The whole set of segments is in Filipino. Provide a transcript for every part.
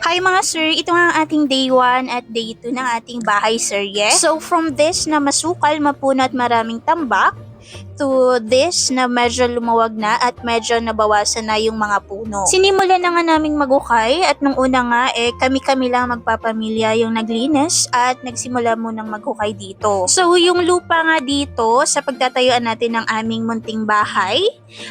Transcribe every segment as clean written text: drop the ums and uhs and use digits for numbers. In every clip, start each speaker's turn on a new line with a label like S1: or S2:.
S1: Hi mga sir, ito nga ang ating day 1 at day 2 ng ating bahay serye. So from this na masukal, mapuno at maraming tambak, to this na medyo lumawag na at medyo nabawasan na yung mga puno. Sinimulan na nga naming magukay at nung una nga kami-kami lang magpapamilya yung naglinis at nagsimula munang maghukay dito. So yung lupa nga dito sa pagtatayuan natin ng aming munting bahay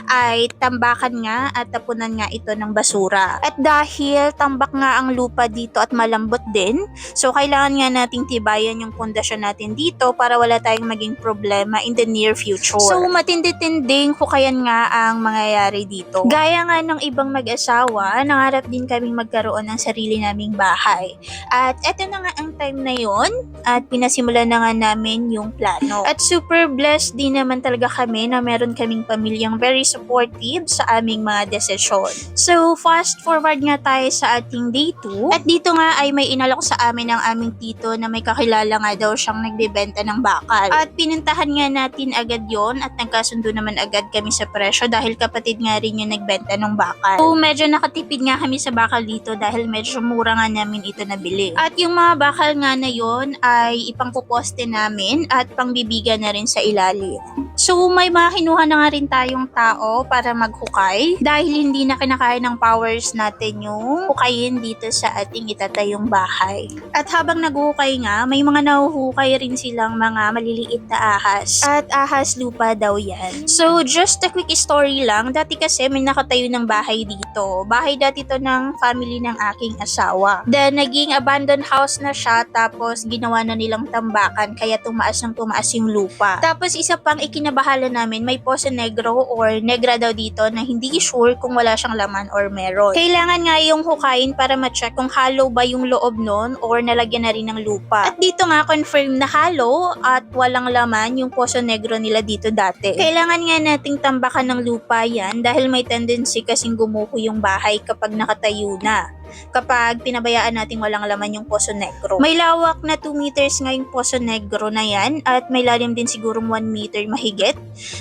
S1: ay tambakan nga at tapunan nga ito ng basura. At dahil tambak nga ang lupa dito at malambot din, so kailangan nga nating tibayan yung pundasyon natin dito para wala tayong maging problema in the near future. So matindi-tinding hukayan nga ang mangyayari dito. Gaya nga ng ibang mag-asawa, nangarap din kaming magkaroon ng sarili naming bahay. At eto na nga ang time na yon at pinasimulan na nga namin yung plano. At super blessed din naman talaga kami na meron kaming pamilyang very supportive sa aming mga desisyon. So fast forward nga tayo sa ating day 2 at dito nga ay may inalok sa amin ng aming tito na may kakilala nga daw siyang nagbebenta ng bakal. At pinuntahan nga natin agad yon at nagkasundo naman agad kami sa presyo dahil kapatid nga rin yung nagbenta ng bakal. So medyo nakatipid nga kami sa bakal dito dahil medyo mura nga namin ito nabili. At yung mga bakal nga na yon ay ipangpuposte namin at pangbibigan na rin sa ilalim. So may mga kinuha na nga rin tayong tao para maghukay dahil hindi na kinakaya ng powers natin yung hukayin dito sa ating itatayong bahay. At habang naghuhukay nga, may mga nahuhukay rin silang mga maliliit na ahas. At ahas lupa daw yan. So just a quick story lang, dati kasi may nakatayo ng bahay dito. Bahay dati to ng family ng aking asawa. Then naging abandoned house na siya tapos ginawa na nilang tambakan kaya tumaas ng tumaas yung lupa. Tapos isa pang ikinabahala namin, may Poso Negro or Negra daw dito na hindi sure kung wala siyang laman or meron. Kailangan nga yung hukayin para ma-check kung hollow ba yung loob nun or nalagyan na rin ng lupa. At dito nga confirm na hollow at walang laman yung Poso Negro nila dito dati. Kailangan nga nating tambakan ng lupa yan dahil may tendency kasing gumuho yung bahay kapag nakatayo na. Kapag pinabayaan natin walang laman yung Poso Negro. May lawak na 2 meters nga yung Poso Negro na yan at may lalim din sigurong 1 meter mahigit.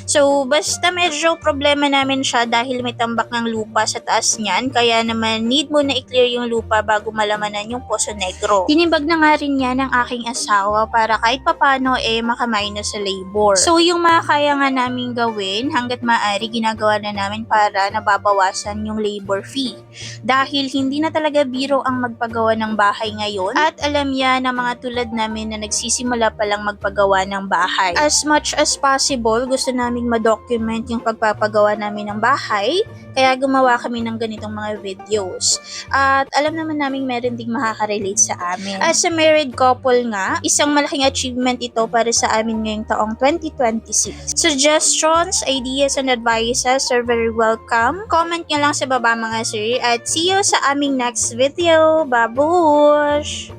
S1: So basta medyo problema namin siya dahil may tambak ng lupa sa taas niyan kaya naman need mo na i-clear yung lupa bago malamanan yung Poso Negro. Tinimbag na nga rin yan ng aking asawa para kahit papano makaminus sa labor. So yung mga kaya nga namin gawin hanggat maaari ginagawa na namin para nababawasan yung labor fee. Dahil hindi na talaga biro ang magpagawa ng bahay ngayon at alam niya na mga tulad namin na nagsisimula pa lang magpagawa ng bahay. As much as possible, gusto naming ma-document yung pagpapagawa namin ng bahay kaya gumawa kami ng ganitong mga videos. At alam naman namin meron ding makaka-relate sa amin. As a married couple nga, isang malaking achievement ito para sa amin ngayong taong 2026. Suggestions, ideas, and advices are very welcome. Comment nyo lang sa baba mga sir at see you sa aming next video. Babush!